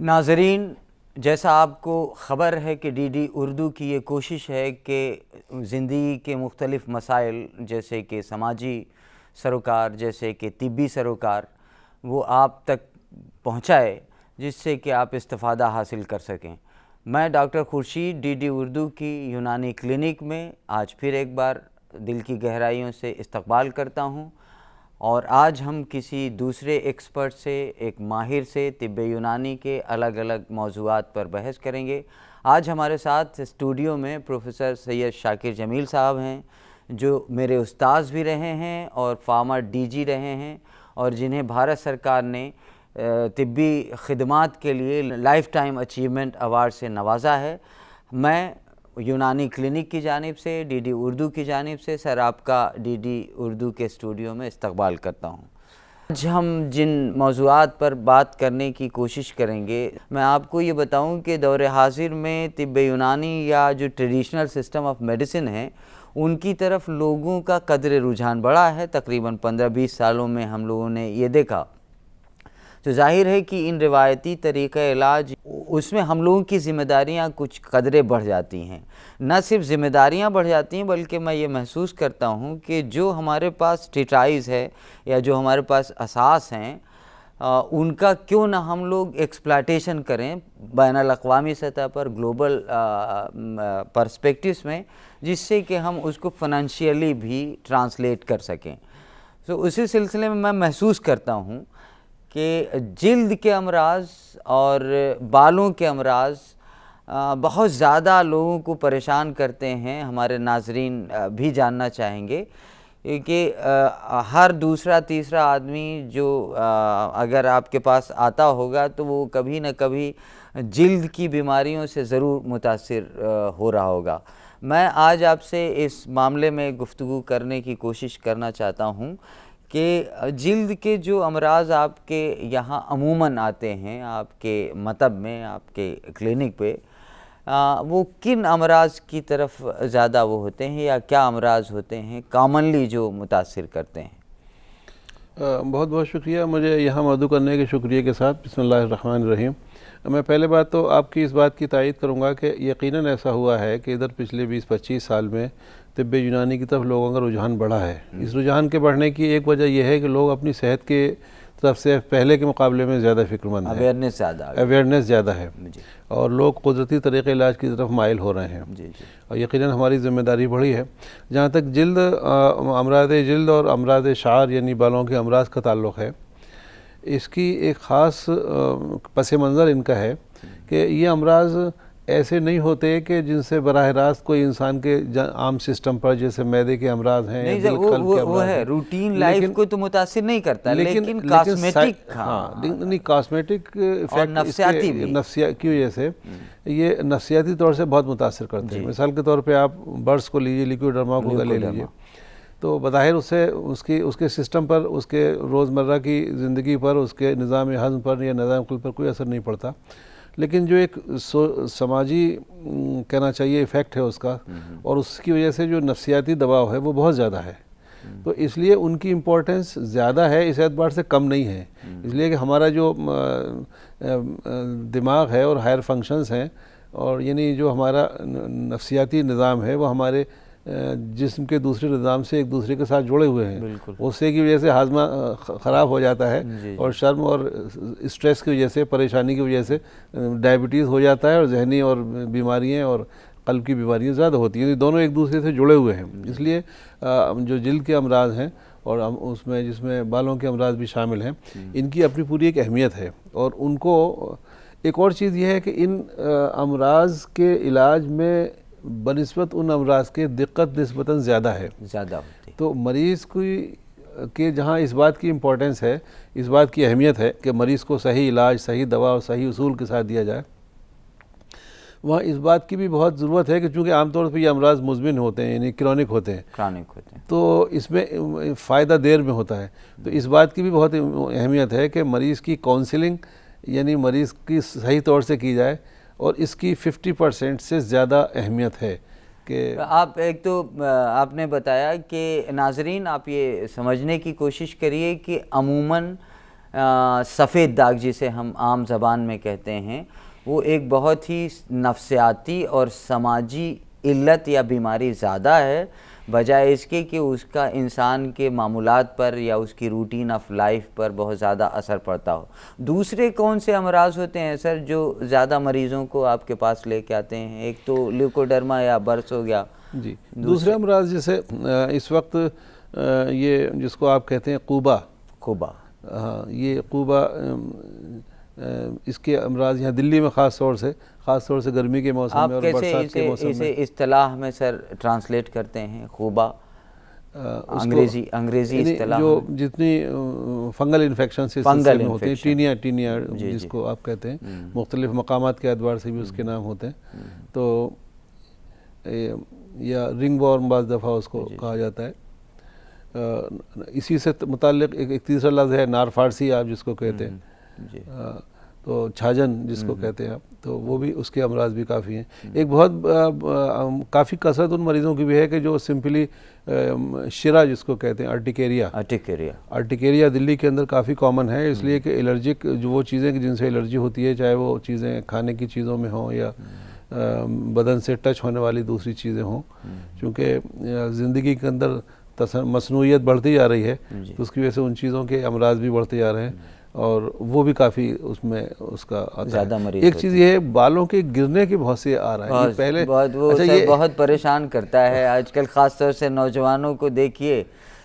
नाज़रीन, जैसा आपको ख़बर है कि डीडी उर्दू की ये कोशिश है कि ज़िंदगी के मुख्तलिफ़ मसाइल जैसे कि समाजी सरोकार, जैसे कि तिब्बी सरोकार, वो आप तक पहुँचाए जिससे कि आप इस्तिफ़ादा हासिल कर सकें। मैं डॉक्टर खुर्शीद डीडी उर्दू की यूनानी क्लिनिक में आज फिर एक बार दिल की गहराइयों से इस्तकबाल करता हूँ और आज हम किसी दूसरे एक्सपर्ट से, एक माहिर से तिब्ब यूनानी के अलग अलग मौज़ूआत पर बहस करेंगे। आज हमारे साथ स्टूडियो में प्रोफेसर सैयद शाकिर जमील साहब हैं, जो मेरे उस्ताद भी रहे हैं और फार्मर डीजी रहे हैं और जिन्हें भारत सरकार ने तिब्बी खिदमात के लिए लाइफ टाइम अचीवमेंट अवार्ड से नवाजा है। मैं यूनानी क्लिनिक की जानिब से, डीडी उर्दू की जानिब से सर आपका डीडी उर्दू के स्टूडियो में इस्तकबाल करता हूँ। आज हम जिन मौज़ूआत पर बात करने की कोशिश करेंगे, मैं आपको ये बताऊं कि दौर हाज़िर में तिब्ब यूनानी या जो ट्रेडिशनल सिस्टम ऑफ मेडिसिन है, उनकी तरफ लोगों का कदर रुझान बढ़ा है। तकरीबन 15-20 सालों में हम लोगों ने ये देखा, तो जाहिर है कि इन रिवायती तरीक़े इलाज उसमें हम लोगों की ज़िम्मेदारियाँ कुछ कदरे बढ़ जाती हैं। न सिर्फ ज़िम्मेदारियाँ बढ़ जाती हैं, बल्कि मैं ये महसूस करता हूँ कि जो हमारे पास ट्रीटाइज़ है या जो हमारे पास असास हैं, उनका क्यों ना हम लोग एक्सप्लॉयटेशन करें बैनुल अक़वामी सतह पर, ग्लोबल पर्सपेक्टिव्स में, जिससे कि हम उसको फ़ाइनेंशियली भी ट्रांसलेट कर सकें। तो उसी सिलसिले में मैं महसूस करता हूँ कि जिल्द के अमराज और बालों के अमराज बहुत ज़्यादा लोगों को परेशान करते हैं। हमारे नाज़रीन भी जानना चाहेंगे कि हर दूसरा तीसरा आदमी जो अगर आपके पास आता होगा तो वो कभी न कभी जिल्द की बीमारियों से ज़रूर मुतासिर हो रहा होगा। मैं आज आपसे इस मामले में गुफ्तगू करने की कोशिश करना चाहता हूँ कि जिल्द के जो अमराज आपके यहाँ अमूमन आते हैं, आपके मतब में, आपके क्लिनिक पे, वो किन अमराज की तरफ ज़्यादा वो होते हैं या क्या अमराज होते हैं कॉमनली जो मुतासिर करते हैं? बहुत बहुत शुक्रिया मुझे यहाँ मौजूद करने के शुक्रिया के साथ। बिस्मिल्लाहिर्रहमानिर्रहीम। मैं पहले बात तो आपकी इस बात की तायीद करूँगा कि यकीनन ऐसा हुआ है कि इधर पिछले 20-25 साल में तिब्ब यूनानी की तरफ लोगों का रुझान बढ़ा है। इस रुझान के बढ़ने की एक वजह यह है कि लोग अपनी सेहत के तरफ से पहले के मुकाबले में ज़्यादा फिक्रमंद हैं, अवेयरनेस ज़्यादा है और लोग कुदरती तरीक़े इलाज की तरफ माइल हो रहे हैं। और यकीनन हमारी ज़िम्मेदारी बढ़ी है। जहाँ तक जिल्द, अमराद जिल्द और अमराद शार यानी बालों के अमराज का ताल्लुक़ है, इसकी एक ख़ास पस मंज़र इनका है कि ये अमराज ऐसे नहीं होते कि जिनसे बराह रास्त कोई इंसान के आम सिस्टम पर, जैसे मैदे के अमराज हैं, नहीं, वो है रूटीन लाइफ को तो मुतासिर नहीं करता, लेकिन कॉस्मेटिक, नहीं कॉस्मेटिक इफेक्ट नफ्सियाती की वजह से ये नफ्सियाती तौर से बहुत मुतासिर करते हैं। मिसाल के तौर पे आप बर्ड्स को लीजिए, लिक्विडर्मा को ले लीजिए, तो बज़ाहिर उससे उसके सिस्टम पर, उसके रोज़मर्रा की ज़िंदगी पर, उसके निज़ाम हज़म पर या निज़ाम कुल पर कोई असर नहीं पड़ता। लेकिन जो एक समाजी कहना चाहिए इफ़ेक्ट है उसका, और उसकी वजह से जो नफ्सियाती दबाव है वो बहुत ज़्यादा है। तो इसलिए उनकी इम्पोर्टेंस ज़्यादा है, इस एतबार से कम नहीं है। इसलिए कि हमारा जो दिमाग है और हायर फंक्शंस हैं, और यानी जो हमारा नफ्सियाती निज़ाम है वो हमारे जिस्म के दूसरे निज़ाम से एक दूसरे के साथ जुड़े हुए हैं। उससे की वजह से हाजमा ख़राब हो जाता है और शर्म और स्ट्रेस की वजह से, परेशानी की वजह से डायबिटीज़ हो जाता है और जहनी और बीमारियाँ और क़ल्ब की बीमारियाँ ज़्यादा होती हैं। दोनों एक दूसरे से जुड़े हुए हैं। इसलिए जो जिल्द के अमराज हैं और उसमें जिसमें बालों के अमराज भी शामिल हैं, इनकी अपनी पूरी एक अहमियत है। और उनको एक और चीज़ यह है कि इन अमराज के इलाज में बनिस्बत उन अमराज के दिक्कत निस्बतन ज़्यादा है, तो मरीज़ के जहाँ इस बात की इम्पोर्टेंस है, इस बात की अहमियत है कि मरीज़ को सही इलाज, सही दवा और सही उसूल के साथ दिया जाए, वहाँ इस बात की भी बहुत ज़रूरत है कि चूँकि आमतौर पर ये अमराज मुज़मिन होते हैं, यानी क्रॉनिक होते हैं, तो इसमें फ़ायदा देर में होता है। तो इस बात की भी बहुत अहमियत है कि मरीज़ की काउंसलिंग यानी मरीज़ की सही तौर से की जाए, और इसकी 50% से ज़्यादा अहमियत है कि आप एक तो आपने बताया कि नाज़रीन आप ये समझने की कोशिश करिए कि अमूमन सफ़ेद दाग जिसे हम आम ज़बान में कहते हैं, वो एक बहुत ही नफ्सियाती और समाजी इल्लत या बीमारी ज़्यादा है, बजाय इसके कि उसका इंसान के मामूलात पर या उसकी रूटीन ऑफ लाइफ पर बहुत ज़्यादा असर पड़ता हो। दूसरे कौन से अमराज होते हैं सर जो ज़्यादा मरीज़ों को आपके पास लेके आते हैं? एक तो ल्यूकोडर्मा या बर्स हो गया जी। दूसरे अमराज जैसे इस वक्त ये जिसको आप कहते हैं क़ुबा, हाँ, ये क़ुबा, इसके अमराज यहाँ दिल्ली में ख़ास तौर से गर्मी के मौसम में और बरसात के मौसम में। इसे इस्तिलाह में सर ट्रांसलेट करते हैं क़ुबा, अंग्रेज़ी इस्तिलाह जो जितनी फंगल इन्फेक्शन से होती हैं, टीनिया जिसको आप कहते हैं, मुख्तलिफ मकामात के एतबार से भी उसके नाम होते हैं, तो या रिंग वॉर्म बाज़ दफ़ा उसको कहा जाता है। इसी से मुताल्लिक़ एक तीसरा लफ्ज़ है नार फारसी, आप जिसको कहते हैं, तो छाजन जिसको कहते हैं आप, तो वो भी उसके अमराज भी काफ़ी हैं। एक बहुत काफ़ी कसरत उन मरीज़ों की भी है कि जो सिंपली शिरा जिसको कहते हैं, अर्टिकेरिया दिल्ली के अंदर काफ़ी कॉमन है, इसलिए कि एलर्जिक जो वो चीज़ें जिनसे एलर्जी होती है, चाहे वो चीज़ें खाने की चीज़ों में हों या बदन से टच होने वाली दूसरी चीज़ें हों, चूँकि ज़िंदगी के अंदर मसनूइयत बढ़ती जा रही है, तो उसकी वजह से उन चीज़ों के अमराज भी बढ़ते जा रहे हैं और वो भी काफ़ी उसमें उसका आता है। एक चीज़ ये है, बालों के गिरने की बहुत से आ रहा है पहले ये बहुत परेशान करता है आजकल, ख़ास तौर से नौजवानों को देखिए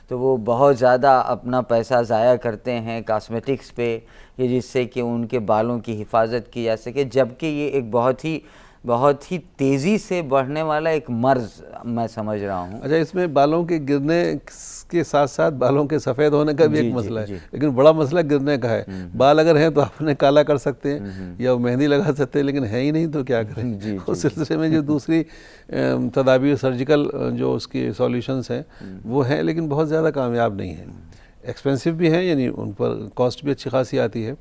तो वो बहुत ज़्यादा अपना पैसा ज़ाया करते हैं कॉस्मेटिक्स पे, ये जिससे कि उनके बालों की हिफाजत की जा सके, जबकि ये एक बहुत ही तेज़ी से बढ़ने वाला एक मर्ज़ मैं समझ रहा हूँ। अच्छा, इसमें बालों के गिरने के साथ साथ बालों के सफ़ेद होने का भी एक मसला है, लेकिन बड़ा मसला गिरने का है। बाल अगर हैं तो आप उन्हें काला कर सकते हैं या मेहंदी लगा सकते हैं, लेकिन है ही नहीं तो क्या करें। उस सिलसिले में जो दूसरी तदाबीर सर्जिकल जो उसकी सॉल्यूशंस हैं वो हैं, लेकिन बहुत ज़्यादा कामयाब नहीं हैं, एक्सपेंसिव भी हैं, यानी उन पर कॉस्ट भी अच्छी खासी आती है।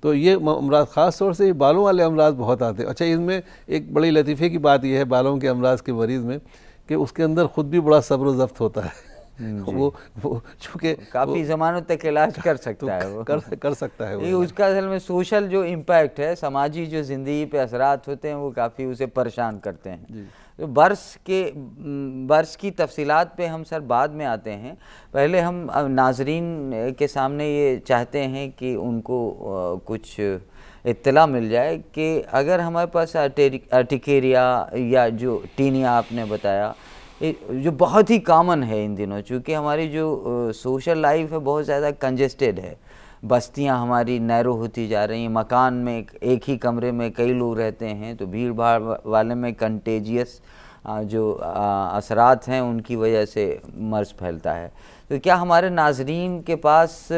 तो ये अमराज ख़ास तौर से ये बालों वाले अमराज बहुत आते हैं। अच्छा, इनमें एक बड़ी लतीफ़े की बात यह है बालों के अमराज के मरीज़ में कि उसके अंदर ख़ुद भी बड़ा सब्र ज़ब्त होता है। वो चूँकि काफ़ी ज़मानों तक इलाज कर सकता है, वो कर सकता है ये उसका असल में सोशल जो इम्पैक्ट है, समाजी जो ज़िंदगी पे असरात होते हैं, वो काफ़ी उसे परेशान करते हैं। तो बर्स की तफसीलात पे हम सर बाद में आते हैं, पहले हम नाजरीन के सामने ये चाहते हैं कि उनको कुछ इत्तला मिल जाए कि अगर हमारे पास अर्टिकेरिया या जो टीनिया आपने बताया, जो बहुत ही कॉमन है इन दिनों, चूँकि हमारी जो सोशल लाइफ है बहुत ज़्यादा कंजेस्टेड है, बस्तियां हमारी नैरो होती जा रही हैं, मकान में एक ही कमरे में कई लोग रहते हैं, तो भीड़ भाड़ वाले में कंटेजियस जो असरात हैं उनकी वजह से मर्ज़ फैलता है। तो क्या हमारे नाजरीन के पास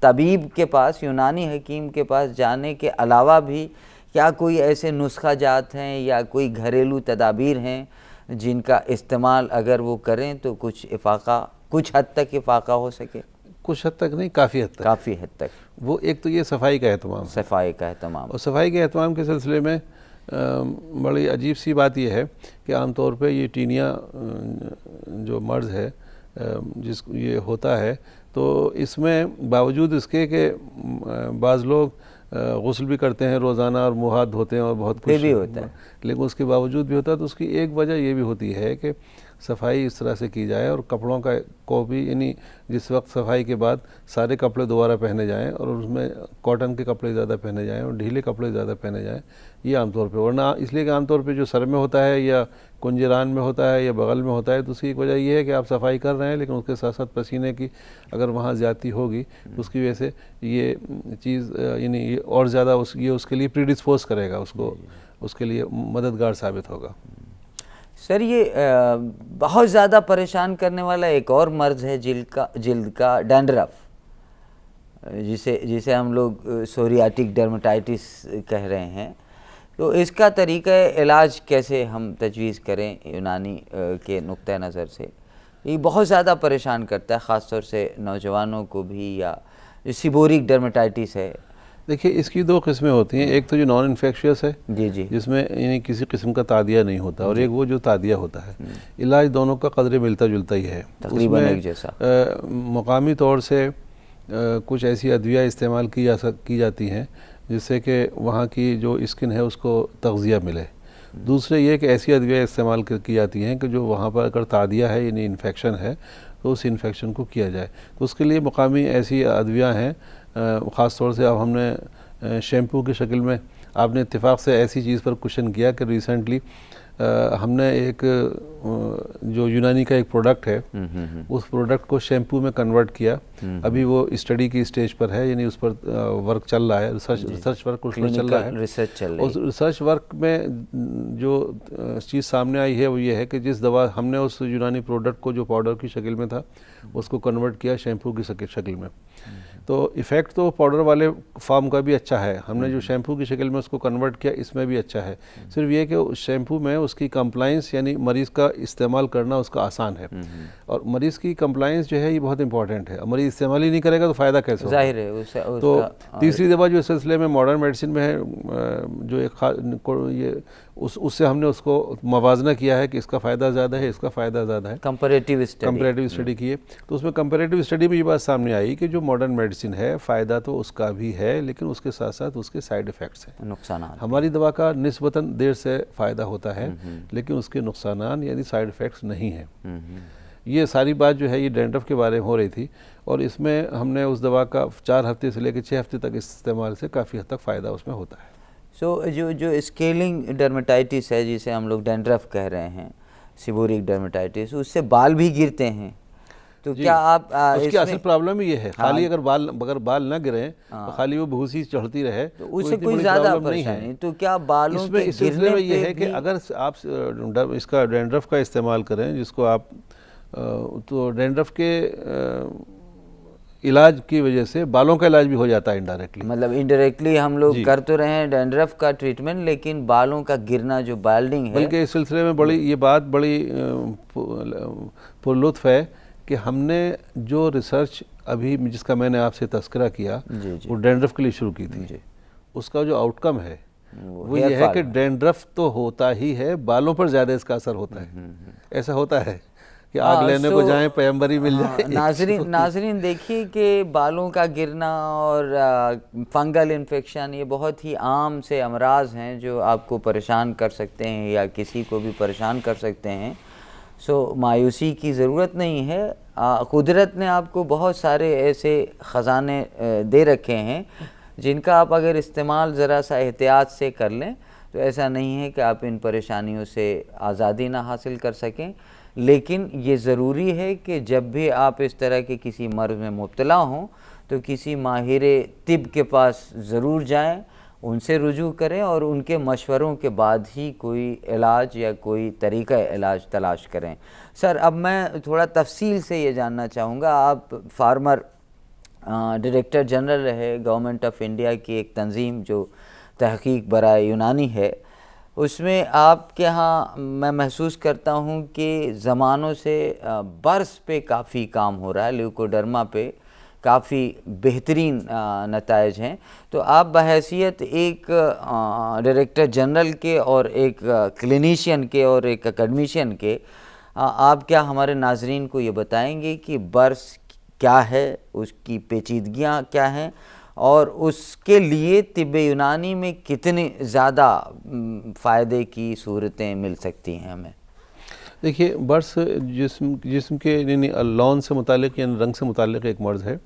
तबीब के पास, यूनानी हकीम के पास जाने के अलावा भी क्या कोई ऐसे नुस्खा जात हैं या कोई घरेलू तदाबीर हैं जिनका इस्तेमाल अगर वो करें तो कुछ हद तक इफ़ाक़ा हो सके? कुछ हद तक नहीं, काफ़ी हद तक। वो एक तो ये सफाई का एहतमाम, और सफाई के एहतमाम के सिलसिले में बड़ी अजीब सी बात यह है कि आमतौर पे ये टीनिया जो मर्ज़ है ये होता है, तो इसमें बावजूद इसके कि बाज़ लोग गुस्ल भी करते हैं रोज़ाना और मुँह हाथ धोते हैं और बहुत कुछ भी होता है, लेकिन उसके बावजूद भी होता है, तो उसकी एक वजह ये भी होती है कि सफाई इस तरह से की जाए और कपड़ों को भी, यानी जिस वक्त सफाई के बाद सारे कपड़े दोबारा पहने जाएं और उसमें कॉटन के कपड़े ज़्यादा पहने जाएं और ढीले कपड़े ज़्यादा पहने जाएं, ये आमतौर पे, वरना इसलिए कि आमतौर पे जो सर में होता है या कुंजरान में होता है या बगल में होता है, तो उसकी एक वजह यह है कि आप सफाई कर रहे हैं, लेकिन उसके साथ साथ पसीने की अगर वहाँ ज़्यादती होगी तो उसकी वजह से ये चीज़ यानी ये और ज़्यादा ये उसके लिए प्रीडिस्पोज करेगा, उसके लिए मददगार साबित होगा। सर, ये बहुत ज़्यादा परेशान करने वाला एक और मर्ज़ है जिल्द का डैंड्रफ, जिसे हम लोग सोरियाटिक डर्मेटाइटिस कह रहे हैं। तो इसका तरीक़ा इलाज कैसे हम तजवीज़ करें यूनानी के नुक्ते नज़र से? ये बहुत ज़्यादा परेशान करता है, ख़ास तौर से नौजवानों को भी, या सीबोरिक डर्मेटाइटिस है। देखिए, इसकी दो किस्में होती हैं, एक तो जो नॉन इन्फेक्शियस है जिसमें यानी किसी किस्म का तादिया नहीं होता, और एक वो जो तादिया होता है। इलाज दोनों का कदरे मिलता जुलता ही है, तकरीबन एक जैसा। मुकामी तौर से कुछ ऐसी अद्विया इस्तेमाल की जाती हैं जिससे कि वहाँ की जो स्किन है उसको तग़ज़िया मिले। दूसरे ये कि ऐसी अद्विया इस्तेमाल की जाती हैं कि जो वहाँ पर अगर तादिया है यानी इन्फेक्शन है तो उस इन्फेक्शन को किया जाए। तो उसके लिए मुकामी ऐसी अद्विया हैं, ख़ास तौर से अब हमने शैम्पू की शक्ल में, आपने इत्तेफाक से ऐसी चीज़ पर क्वेश्चन किया कि रिसेंटली हमने एक जो यूनानी का एक प्रोडक्ट है उस प्रोडक्ट को शैम्पू में कन्वर्ट किया। अभी वो स्टडी की स्टेज पर है, यानी उस पर वर्क चल रहा है, रिसर्च वर्क उस पर चल रहा है। उस रिसर्च वर्क में जो चीज़ सामने आई है वो ये है कि जिस दवा हमने उस यूनानी प्रोडक्ट को जो पाउडर की शक्ल में था उसको कन्वर्ट किया शैम्पू की शक्ल में। तो इफ़ेक्ट तो पाउडर वाले फॉर्म का भी अच्छा है, हमने जो शैम्पू की शक्ल में उसको कन्वर्ट किया इसमें भी अच्छा है। सिर्फ ये कि उस शैम्पू में उसकी कंप्लाइंस यानी मरीज़ का इस्तेमाल करना उसका आसान है, और मरीज़ की कंप्लाइंस जो है ये बहुत इंपॉर्टेंट है। मरीज़ इस्तेमाल ही नहीं करेगा तो फ़ायदा कैसे होगा? ज़ाहिर है। तो तीसरी दवा जो इस सिलसिले में मॉडर्न मेडिसिन में है, जो एक उससे हमने उसको मवाजना किया है कि इसका फ़ायदा ज़्यादा है, इसका फ़ायदा ज़्यादा है। कंपैरेटिव स्टडी की है, तो उसमें कंपैरेटिव स्टडी में ये बात सामने आई कि जो मॉडर्न मेडिसिन है फ़ायदा तो उसका भी है, लेकिन उसके साथ साथ उसके साइड इफ़ेक्ट्स हैं, नुकसान। हमारी दवा का निस्बतन देर से फ़ायदा होता है लेकिन उसके नुकसान यानी साइड इफ़ेक्ट्स नहीं हैं। ये सारी बात जो है ये डैंड्रफ के बारे में हो रही थी, और इसमें हमने उस दवा का 4 हफ्ते से लेकर 6 हफ्ते तक इस्तेमाल से काफ़ी हद तक फ़ायदा उसमें होता है। जो स्केलिंग डर्मेटाइटिस है जिसे हम लोग डैंड्रफ कह रहे हैं, सीबोरिक डर्मेटाइटिस, उससे बाल भी गिरते हैं, तो क्या आप उसकी असल प्रॉब्लम ये है, खाली अगर बाल ना गिरे तो खाली वो भूसी चढ़ती रहे तो उससे कोई ज़्यादा परेशानी, तो क्या बालों के इस सिलसिले में ये है कि अगर आप इसका डैंड्रफ का इस्तेमाल करें जिसको आप तो डैंड्रफ के इलाज की वजह से बालों का इलाज भी हो जाता है इनडायरेक्टली। मतलब इनडायरेक्टली हम लोग कर तो रहे हैं डैंड्रफ का ट्रीटमेंट, लेकिन बालों का गिरना जो बाल्डिंग है, बल्कि इस सिलसिले में बड़ी ये बात बड़ी पुरलुत्फ है कि हमने जो रिसर्च अभी जिसका मैंने आपसे तस्करा किया वो डैंड्रफ के लिए शुरू की थी, उसका जो आउटकम है वो ये है कि डैंड्रफ तो होता ही है, बालों पर ज़्यादा इसका असर होता है। ऐसा होता है कि आग लेने को जाएं पैगंबरी मिल जाए। नाजरीन देखिए कि बालों का गिरना और फंगल इन्फेक्शन ये बहुत ही आम से अमराज हैं जो आपको परेशान कर सकते हैं या किसी को भी परेशान कर सकते हैं। मायूसी की ज़रूरत नहीं है, कुदरत ने आपको बहुत सारे ऐसे ख़जाने दे रखे हैं जिनका आप अगर इस्तेमाल ज़रा सा एहतियात से कर लें तो ऐसा नहीं है कि आप इन परेशानियों से आज़ादी ना हासिल कर सकें। लेकिन ये ज़रूरी है कि जब भी आप इस तरह के किसी मर्ज़ में मुब्तला हों तो किसी माहिर तिब के पास ज़रूर जाएं, उनसे रुजू करें और उनके मशवरों के बाद ही कोई इलाज या कोई तरीक़ा इलाज तलाश करें। सर, अब मैं थोड़ा तफसील से ये जानना चाहूँगा, आप फार्मर डायरेक्टर जनरल रहे गवर्नमेंट ऑफ इंडिया की एक तंजीम जो तहक़ीक़ बराए यूनानी है, उसमें आपके यहाँ मैं महसूस करता हूँ कि ज़मानों से बर्स पे काफ़ी काम हो रहा है, ल्यूकोडर्मा पे काफ़ी बेहतरीन नताइज हैं। तो आप बहैसियत एक डायरेक्टर जनरल के और एक क्लिनिशियन के और एक एकेडमिशियन के, आप क्या हमारे नाजरीन को ये बताएंगे कि बर्स क्या है, उसकी पेचीदगियाँ क्या हैं और उसके लिए तिब्ब यूनानी में कितनी ज़्यादा फ़ायदे की सूरतें मिल सकती हैं हमें? देखिए, बर्स जिस्म के यानी लौन से मुतालिक यानी रंग से मुतालिक एक मर्ज़ है।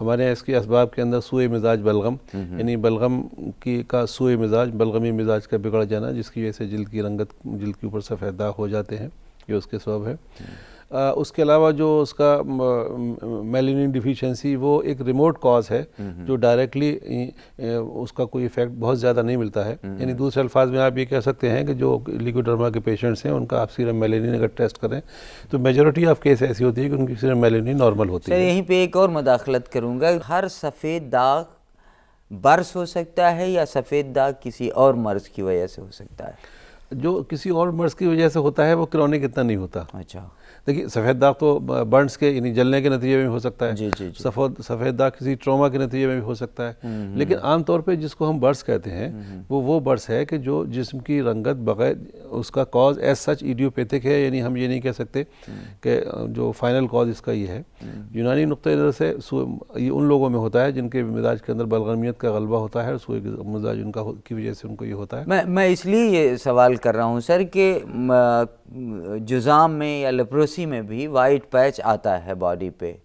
हमारे यहाँ इसके असबाब के अंदर सूए मिजाज बलगम यानी बलगम का सूए मिजाज, बलगमी मिजाज का बिगड़ जाना जिसकी वजह से जिल्द की रंगत, जिल्द के ऊपर सफ़ेद दाग हो जाते हैं, ये उसके सबब है। उसके अलावा जो उसका मेलानिन डिफिशिएंसी वो एक रिमोट कॉज है जो डायरेक्टली उसका कोई इफ़ेक्ट बहुत ज़्यादा नहीं मिलता है। यानी दूसरे अल्फाज में आप ये कह सकते हैं कि जो ल्यूकोडर्मा के पेशेंट्स हैं उनका आप सीरम मेलानिन अगर टेस्ट करें तो मेजॉरिटी ऑफ केस ऐसी होती है कि उनकी सीरम मेलानिन नॉर्मल होती है। यहीं पे एक और मुदाखलत करूँगा, हर सफ़ेद दाग बर्स हो सकता है या सफ़ेद दाग किसी और मर्ज़ की वजह से हो सकता है? जो किसी और मर्ज की वजह से होता है वो क्रॉनिक इतना नहीं होता। अच्छा, देखिए सफ़ेद दाग तो बर्न्स के यानी जलने के नतीजे में भी हो सकता है, जी जी जी। सफ़ेद दाग किसी ट्रॉमा के नतीजे में भी हो सकता है। लेकिन आमतौर पे जिसको हम बर्स कहते हैं वो बर्स है कि जो जिस्म की रंगत बगैर उसका कॉज एज सच इडियोपैथिक है, यानी हम ये नहीं कह सकते कि जो फाइनल कॉज इसका ये है। यूनानी नुक्ते नज़र से ये उन लोगों में होता है जिनके मिजाज के अंदर बलगमियत का गलबा होता है और सूए मिजाज उनका की वजह से उनको ये होता है। मैं इसलिए ये सवाल कर रहा हूँ सर कि जुज़ाम में या लेप्रोसी में भी वाइट पैच आता है बॉडी पे,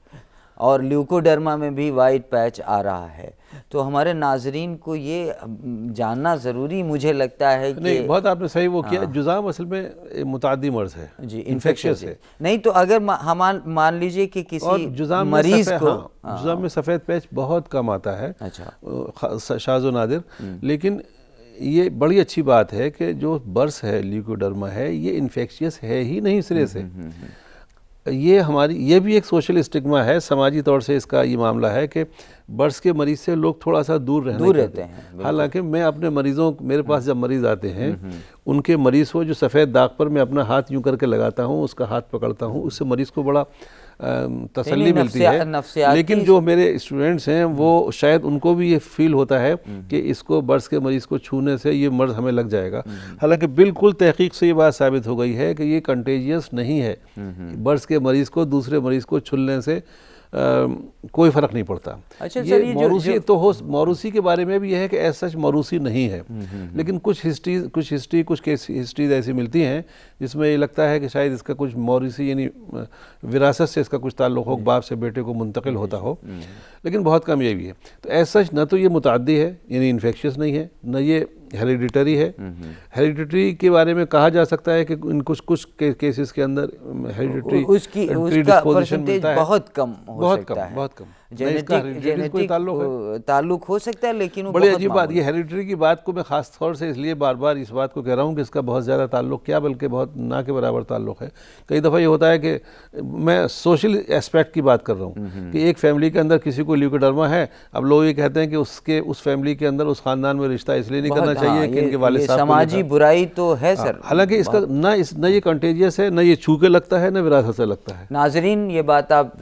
और ल्यूकोडर्मा में भी वाइट पैच आ रहा है। तो हमारे नाजरीन को ये जानना ज़रूरी मुझे लगता है कि नहीं, बहुत आपने सही वो किया। जुज़ाम असल में मुतादी मर्ज है जी, इन्फेक्शियस है। नहीं तो अगर हम मान लीजिए कि किसी मरीज को जुज़ाम में सफ़ेद पैच बहुत कम आता है, अच्छा, शाज़ो नादिर। लेकिन ये बड़ी अच्छी बात है कि जो बर्स है ल्यूकोडर्मा है ये इन्फेक्शियस है ही नहीं सिरे से। ये भी एक सोशल स्टिग्मा है, समाजी तौर से इसका ये मामला है कि बर्स के मरीज से लोग थोड़ा सा दूर रहते हैं। हालांकि मैं अपने मरीज़ों, मेरे पास जब मरीज़ आते हैं उनके मरीज़ को जो सफ़ेद दाग पर मैं अपना हाथ यूं करके लगाता हूं, उसका हाथ पकड़ता हूं, उससे मरीज़ को बड़ा तसल्ली मिलती है। लेकिन जो मेरे स्टूडेंट्स हैं वो शायद उनको भी ये फील होता है कि इसको बर्स के मरीज़ को छूने से ये मर्ज हमें लग जाएगा। हालांकि बिल्कुल तहकीक से ये बात साबित हो गई है कि ये कंटेजियस नहीं है। बर्स के मरीज़ को दूसरे मरीज़ को छूने से कोई फ़र्क नहीं पड़ता। अच्छा, ये मौरूसी तो हो, मौरूसी के बारे में भी यह है कि ऐसा सच मौरूसी नहीं है। लेकिन कुछ केस हिस्ट्रीज ऐसी मिलती हैं जिसमें ये लगता है कि शायद इसका कुछ मौरूसी यानी विरासत से इसका कुछ ताल्लुक़ हो, बाप से बेटे को मुंतकिल होता हो, लेकिन बहुत कम ये भी है। तो ऐसा सच न तो ये मुताद्दी है यानी इन्फेक्शियस नहीं है, न ये हेरिडिटरी है। हेरिडिटरी के बारे में कहा जा सकता है कि इन कुछ केसेस के अंदर हेरिडिटरी उसका परसेंटेज बहुत कम हो सकता है, बहुत कम। जेनेटिक ताल्लुक हो सकता है, लेकिन वो बड़ी अजीब बात, ये हेरिडिटरी की बात को मैं खास तौर से इसलिए बार बार इस बात को कह रहा हूँ कि इसका बहुत ज़्यादा ताल्लुक क्या बल्कि बहुत ना के बराबर ताल्लुक है। कई दफ़ा ये होता है कि मैं सोशल एस्पेक्ट की बात कर रहा हूँ कि एक फैमिली के अंदर किसी को ल्यूकोडर्मा है, अब लोग ये कहते हैं कि उस फैमिली के अंदर उस खानदान में रिश्ता इसलिए नहीं करना चाहिए कि इनके वालिद साहब, समाजी बुराई तो है सर। हालांकि इसका न ये कंटेजियस है, न ये छू के लगता है, न विरासत से लगता है। नाजरीन, ये बात आप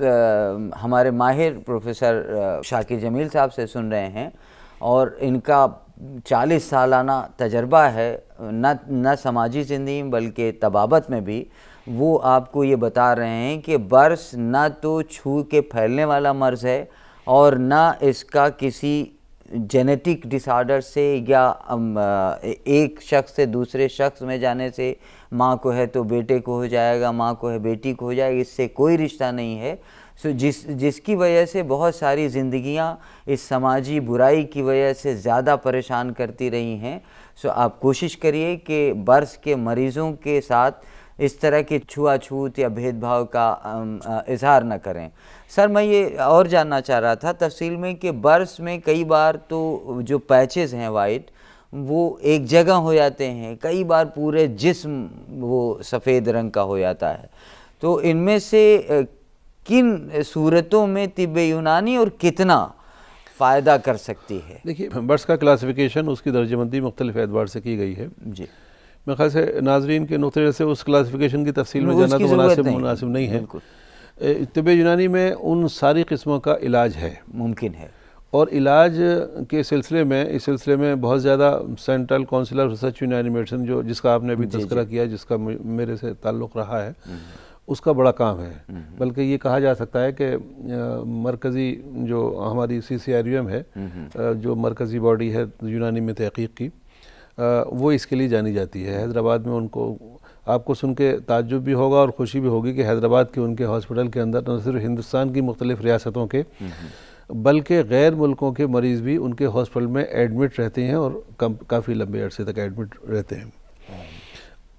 हमारे माहिर प्रोफेसर शाकिर जमील साहब से सुन रहे हैं, और इनका 40 सालाना तजर्बा है न समाजी ज़िंदगी बल्कि तबाबत में भी। वो आपको ये बता रहे हैं कि बर्स ना तो छू के फैलने वाला मर्ज़ है और ना इसका किसी जेनेटिक डिसऑर्डर से या एक शख्स से दूसरे शख्स में जाने से, माँ को है तो बेटे को हो जाएगा, माँ को है बेटी को हो जाएगा, इससे कोई रिश्ता नहीं है। सो जिसकी वजह से बहुत सारी ज़िंदगियाँ इस समाजी बुराई की वजह से ज़्यादा परेशान करती रही हैं। सो आप कोशिश करिए कि बर्स के मरीज़ों के साथ इस तरह के छुआछूत या भेदभाव का इजहार न करें। सर, मैं ये और जानना चाह रहा था तफसील में कि बर्स में कई बार तो जो पैचेस हैं वाइट, वो एक जगह हो जाते हैं, कई बार पूरे जिस्म वो सफ़ेद रंग का हो जाता है। तो इनमें से किन सूरतों में तिब्बे यूनानी और कितना फ़ायदा कर सकती है? देखिए, बर्स का क्लासिफिकेशन उसकी दर्जेबंदी मुख्तलिफ एतबार से की गई है जी। मेरे ख्याल से नाजरीन के नुक्ते से उस क्लासिफिकेशन की तफसील में जाना तो मुनासिब नहीं है। तिब्बे यूनानी में उन सारी किस्मों का इलाज है, मुमकिन है, और इलाज के सिलसिले में इस सिलसिले में बहुत ज़्यादा सेंट्रल काउंसिल ऑफ रिसर्च यूनानी मेडिसिन जिसका आपने अभी तज़किरा किया, जिसका मेरे से ताल्लुक़ रहा है, उसका बड़ा काम है। बल्कि ये कहा जा सकता है कि मरकज़ी जो हमारी CCRUM है, जो मरकज़ी बॉडी है यूनानी में तहक़ीक़ की, वो इसके लिए जानी जाती है। हैदराबाद में उनको, आपको सुन के ताज्जुब भी होगा और ख़ुशी भी होगी कि हैदराबाद के उनके हॉस्पिटल के अंदर न सिर्फ हिंदुस्तान की मुख्तलिफ़ रियासतों के बल्कि गैर मुल्कों के मरीज़ भी उनके हॉस्पिटल में एडमिट रहते हैं और काफ़ी लंबे अरसे तक एडमिट रहते हैं।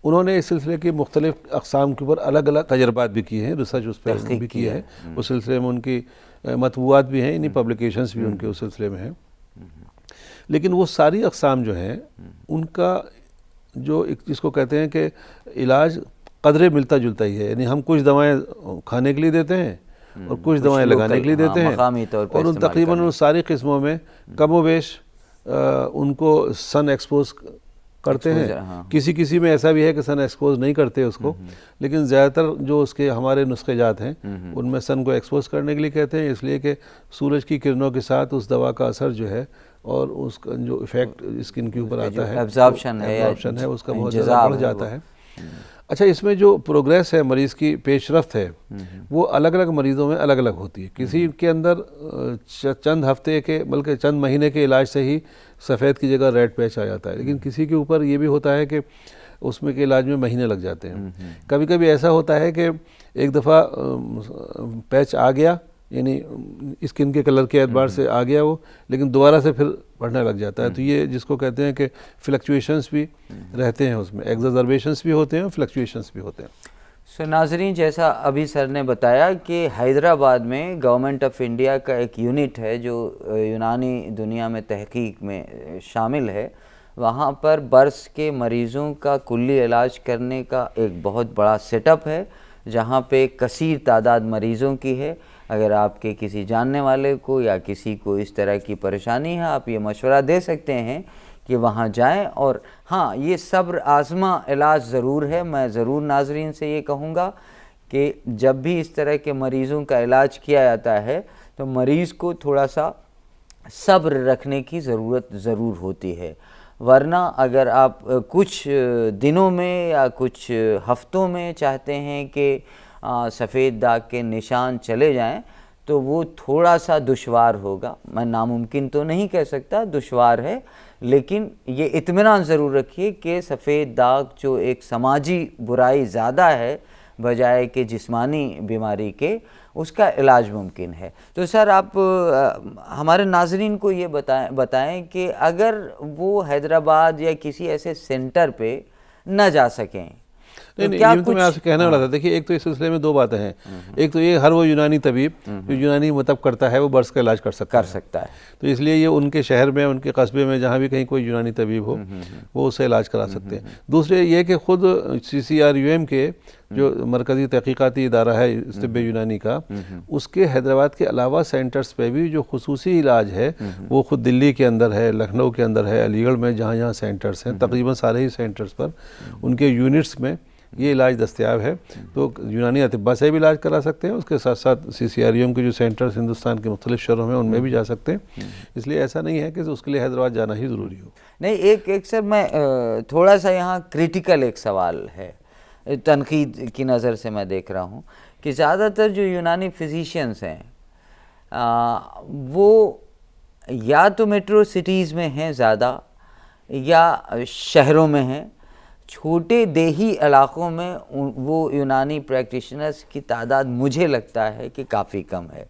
उन्होंने इस सिलसिले की मुख्तलिफ़ अक़साम के ऊपर अलग अलग तजर्बात भी किए हैं, रिसर्च उस पर भी की है। उस सिलसिले में उनकी मतबूआत भी हैं, इन्हीं पब्लिकेशंस भी उनके उस सिलसिले में हैं। लेकिन वो सारी अक़साम जो हैं उनका जो एक जिसको कहते हैं कि इलाज कदरे मिलता जुलता ही है, यानी हम कुछ दवाएं खाने के लिए देते हैं और कुछ दवाएं लगाने के लिए देते हैं, और उन तकरीबन उन सारी किस्मों में कमोबेश उनको सन एक्सपोज करते हैं। किसी किसी में ऐसा भी है कि सन एक्सपोज नहीं करते उसको, लेकिन ज़्यादातर जो उसके हमारे नुस्खे जात हैं उनमें सन को एक्सपोज करने के लिए कहते हैं, इसलिए कि सूरज की किरणों के साथ उस दवा का असर जो है और उसका जो इफ़ेक्ट स्किन के ऊपर आता है, एब्जॉर्प्शन है उसका बहुत ज़्यादा बढ़ जाता है। अच्छा, इसमें जो प्रोग्रेस है मरीज़ की पेशरफ्त है वो अलग अलग मरीज़ों में अलग अलग होती है। किसी के अंदर चंद हफ्ते के बल्कि चंद महीने के इलाज से ही सफ़ेद की जगह रेड पैच आ जाता है, लेकिन किसी के ऊपर ये भी होता है कि उसमें के इलाज में महीने लग जाते हैं। कभी कभी ऐसा होता है कि एक दफ़ा पैच आ गया, यानी स्किन के कलर के एतबार से आ गया वो, लेकिन दोबारा से फिर बढ़ने लग जाता है। तो ये जिसको कहते हैं कि फ्लक्चुएशंस भी रहते हैं, उसमें एक्सर्बेशंस भी होते हैं और फ्लक्चुएशंस भी होते हैं। सो नाजरीन, जैसा अभी सर ने बताया कि हैदराबाद में गवर्नमेंट ऑफ इंडिया का एक यूनिट है जो यूनानी दुनिया में तहकीक में शामिल है। वहाँ पर बर्स के मरीज़ों का कुल्ली इलाज करने का एक बहुत बड़ा सेटअप है, जहाँ पे कसीर तादाद मरीज़ों की है। अगर आपके किसी जानने वाले को या किसी को इस तरह की परेशानी है, आप ये मशवरा दे सकते हैं कि वहाँ जाएं। और हाँ, ये सब्र आज़मा इलाज ज़रूर है। मैं ज़रूर नाजरीन से ये कहूँगा कि जब भी इस तरह के मरीज़ों का इलाज किया जाता है तो मरीज़ को थोड़ा सा सब्र रखने की ज़रूरत ज़रूर होती है, वरना अगर आप कुछ दिनों में या कुछ हफ्तों में चाहते हैं कि सफ़ेद दाग के निशान चले जाएं, तो वो थोड़ा सा दुश्वार होगा। मैं नामुमकिन तो नहीं कह सकता, दुश्वार है, लेकिन ये इत्मीनान ज़रूर रखिए कि सफ़ेद दाग जो एक समाजी बुराई ज़्यादा है बजाय कि जिस्मानी बीमारी के, उसका इलाज मुमकिन है। तो सर, आप हमारे नाजरीन को ये बताएं कि अगर वो हैदराबाद या किसी ऐसे सेंटर पे न जा सकें तो क्या कुछ मैं आपसे कहने वाला था। देखिए, एक तो इस सिलसिले में दो बातें हैं। एक तो ये हर वो यूनानी तबीब जो यूनानी मतलब करता है वो बर्स का इलाज कर सकता है। तो इसलिए ये उनके शहर में, उनके कस्बे में जहाँ भी कहीं कोई यूनानी तबीब हो वो उससे इलाज करा सकते हैं। दूसरे ये कि ख़ुद CCRUM के जो मरकज़ी तहक़ीक़ाती इदारा है तिब्ब यूनानी का, उसके हैदराबाद के अलावा सेंटर्स पे भी जो खुसूसी इलाज है वो ख़ुद दिल्ली के अंदर है, लखनऊ के अंदर है, अलीगढ़ में जहाँ जहाँ सेंटर्स हैं, तकरीबन सारे ही सेंटर्स पर उनके यूनिट्स में ये इलाज दस्तयाब है। तो यूनानी अतिब्बा से भी इलाज करा सकते हैं, उसके साथ साथ CCRUM के जो सेंटर्स हिंदुस्तान के मुख्तलिफ शहरों में उनमें भी जा सकते हैं। इसलिए ऐसा नहीं है कि उसके लिए हैदराबाद जाना ही ज़रूरी हो। नहीं, एक सर, मैं थोड़ा सा यहाँ क्रिटिकल एक सवाल है, तनकीद की नज़र से मैं देख रहा हूँ कि ज़्यादातर जो यूनानी फिजिशियंस हैं वो या तो मेट्रो सिटीज़ में हैं ज़्यादा या शहरों में हैं। छोटे देही इलाक़ों में वो यूनानी प्रैक्टिशनर्स की तादाद मुझे लगता है कि काफ़ी कम है।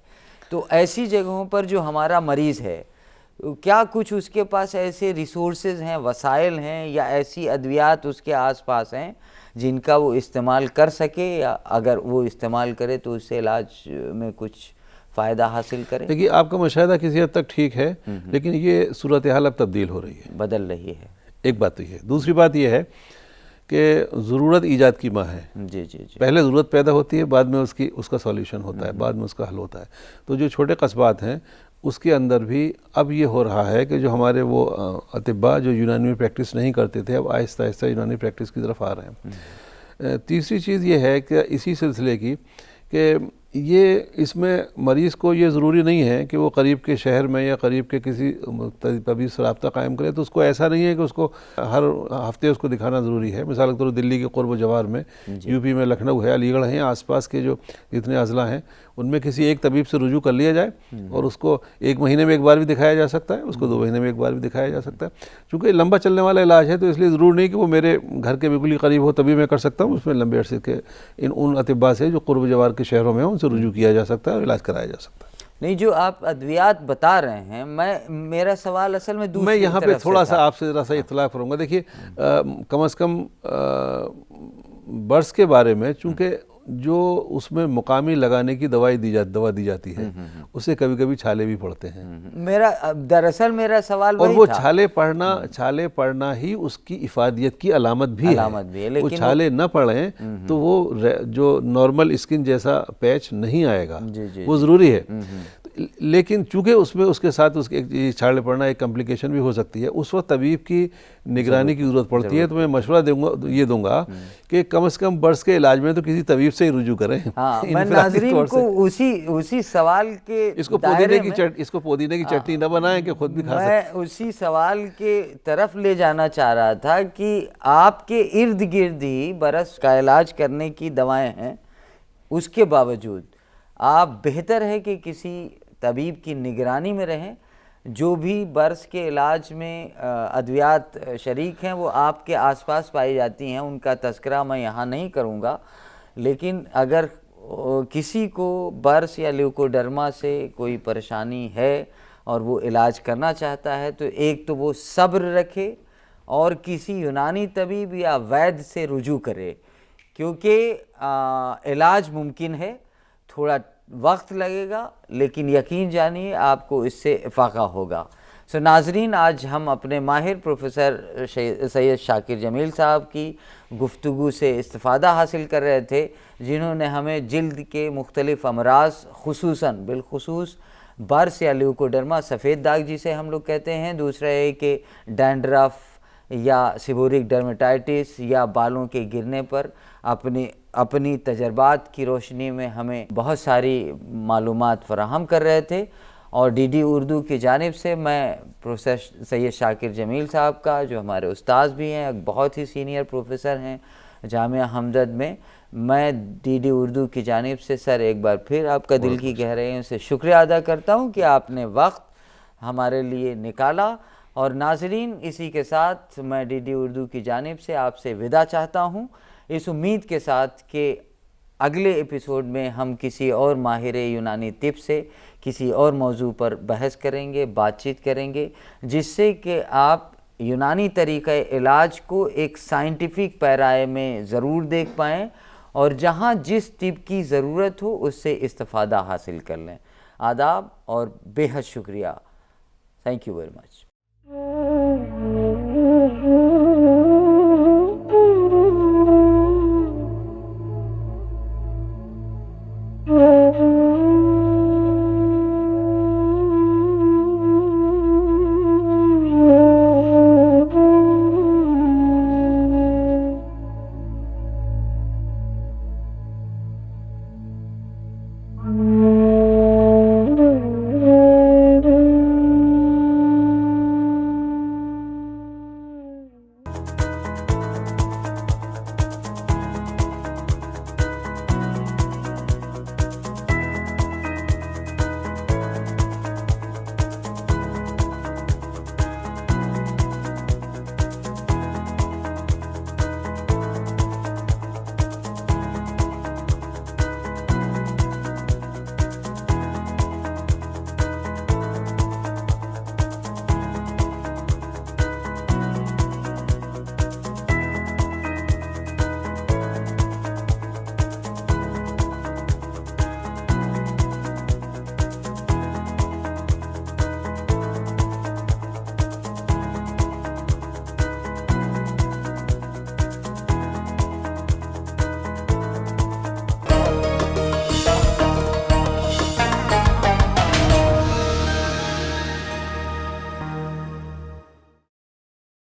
तो ऐसी जगहों पर जो हमारा मरीज़ है, क्या कुछ उसके पास ऐसे रिसोर्सेज हैं, वसाइल हैं या ऐसी अद्वियात उसके आसपास हैं जिनका वो इस्तेमाल कर सके, या अगर वो इस्तेमाल करे तो उससे इलाज में कुछ फ़ायदा हासिल करे? देखिए, आपका मुशाहिदा किसी हद तक ठीक है, लेकिन ये सूरत हाल अब तब्दील हो रही है, बदल रही है। एक बात तो ये। दूसरी बात ये है कि ज़रूरत ईजाद की माँ है। जी। पहले ज़रूरत पैदा होती है, बाद में उसका सॉल्यूशन होता है, बाद में उसका हल होता है। तो जो छोटे कस्बात हैं उसके अंदर भी अब ये हो रहा है कि जो हमारे वो अतिब्बा जो यूनानी में प्रैक्टिस नहीं करते थे, अब आहिस्ता आहिस्ता यूनानी प्रैक्टिस की तरफ आ रहे हैं। तीसरी चीज़ ये है कि इसी सिलसिले की कि ये इसमें मरीज़ को ये ज़रूरी नहीं है कि वो करीब के शहर में या करीब के किसी तबीब से रब्ता कायम करे। तो उसको ऐसा नहीं है कि उसको हर हफ्ते उसको दिखाना ज़रूरी है। मिसाल के तौर पर दिल्ली के क़ुर्ब जवार में, यूपी में लखनऊ है, अलीगढ़ हैं, आसपास के जो जितने अज़ला हैं उनमें किसी एक तबीब से रुजू कर लिया जाए और उसको 1 महीने में एक बार भी दिखाया जा सकता है, उसको 2 महीने में एक बार भी दिखाया जा सकता है। चूँकि लंबा चलने वाला इलाज है तो इसलिए ज़रूर नहीं कि वो मेरे घर के बिल्कुल ही करीब हो तभी मैं कर सकता हूँ। उसमें लंबे अरसे के उन अतिब्बा से जो क़ुर्ब जवार के शहरों में उनसे रुजू किया जा सकता है और इलाज कराया जा सकता है। नहीं, जो आप अद्वियात बता रहे हैं, मेरा सवाल असल में दूसरी मैं यहाँ पे थोड़ा सा आपसे ज़रा सा इख्तिलाफ करूँगा। देखिए, कम अज़ कम बर्स के बारे में, चूँकि जो उसमें मुकामी लगाने की दवा दी जाती है उससे कभी कभी छाले भी पड़ते हैं। दरअसल मेरा सवाल और वो छाले पड़ना ही उसकी इफादियत की अलामत भी है। वो छाले न पड़ें तो वो जो नॉर्मल स्किन जैसा पैच नहीं आएगा, वो ज़रूरी है। लेकिन चूँकि उसमें उसके साथ उसके छाले पड़ना एक कॉम्प्लिकेशन भी हो सकती है, उस वक्त तबीब की निगरानी की ज़रूरत पड़ती है, तो मैं मशवरा दूंगा कि कम से कम बर्स के इलाज में तो किसी तबीब से ही रुजू करें। हाँ, मैं नाज़रीन को उसी सवाल के इसको पुदीने की चटनी न बनाएं कि खुद भी खा मैं उसी सवाल के तरफ ले जाना चाह रहा था कि आपके इर्द गिर्द ही बरस का इलाज करने की दवाएं हैं, उसके बावजूद आप बेहतर है कि किसी तबीब की निगरानी में रहें। जो भी बर्स के इलाज में अद्वियात शरीक हैं वो आपके आसपास पाई जाती हैं, उनका तस्करा मैं यहाँ नहीं करूँगा, लेकिन अगर किसी को बर्स या ल्यूकोडर्मा से कोई परेशानी है और वो इलाज करना चाहता है तो एक तो वो सब्र रखे और किसी यूनानी तबीब या वैद्य से रुजू करे, क्योंकि इलाज मुमकिन है, थोड़ा वक्त लगेगा, लेकिन यकीन जानिए आपको इससे इफाका होगा। सो नाजरीन, आज हम अपने माहिर प्रोफेसर सैयद शाकिर जमील साहब की गुफ्तगू से इस्तिफ़ादा हासिल कर रहे थे, जिन्होंने हमें जिल्द के मुख्तलिफ़ अमराज खुसूसन बिलखुसूस बर्स या ल्यूकोडर्मा सफ़ेद दाग जिसे हम लोग कहते हैं, दूसरा है कि डैंड्रफ या सिबोरिक डर्मेटाइटिस या बालों के गिरने पर अपनी तजर्बात की रोशनी में हमें बहुत सारी मालूमात फराहम कर रहे थे। और डीडी उर्दू की जानिब से मैं प्रोफेसर सैयद शाकिर जमील साहब का, जो हमारे उस्ताद भी हैं, बहुत ही सीनियर प्रोफेसर हैं जामिया हमदर्द में, मैं डीडी उर्दू की जानिब से सर एक बार फिर आपका दिल की गहराइयों से शुक्रिया अदा करता हूं कि आपने वक्त हमारे लिए निकाला। और नाजरीन, इसी के साथ मैं डीडी उर्दू की जानिब से आपसे विदा चाहता हूं, इस उम्मीद के साथ कि अगले एपिसोड में हम किसी और माहिर यूनानी तिब से किसी और मौजू पर बहस करेंगे, बातचीत करेंगे, जिससे कि आप यूनानी तरीक़ा इलाज को एक साइंटिफिक पैराए में ज़रूर देख पाएँ और जहाँ जिस तिब की ज़रूरत हो उससे इस्तिफ़ादा हासिल कर लें। आदाब और बेहद शुक्रिया। Thank you very much.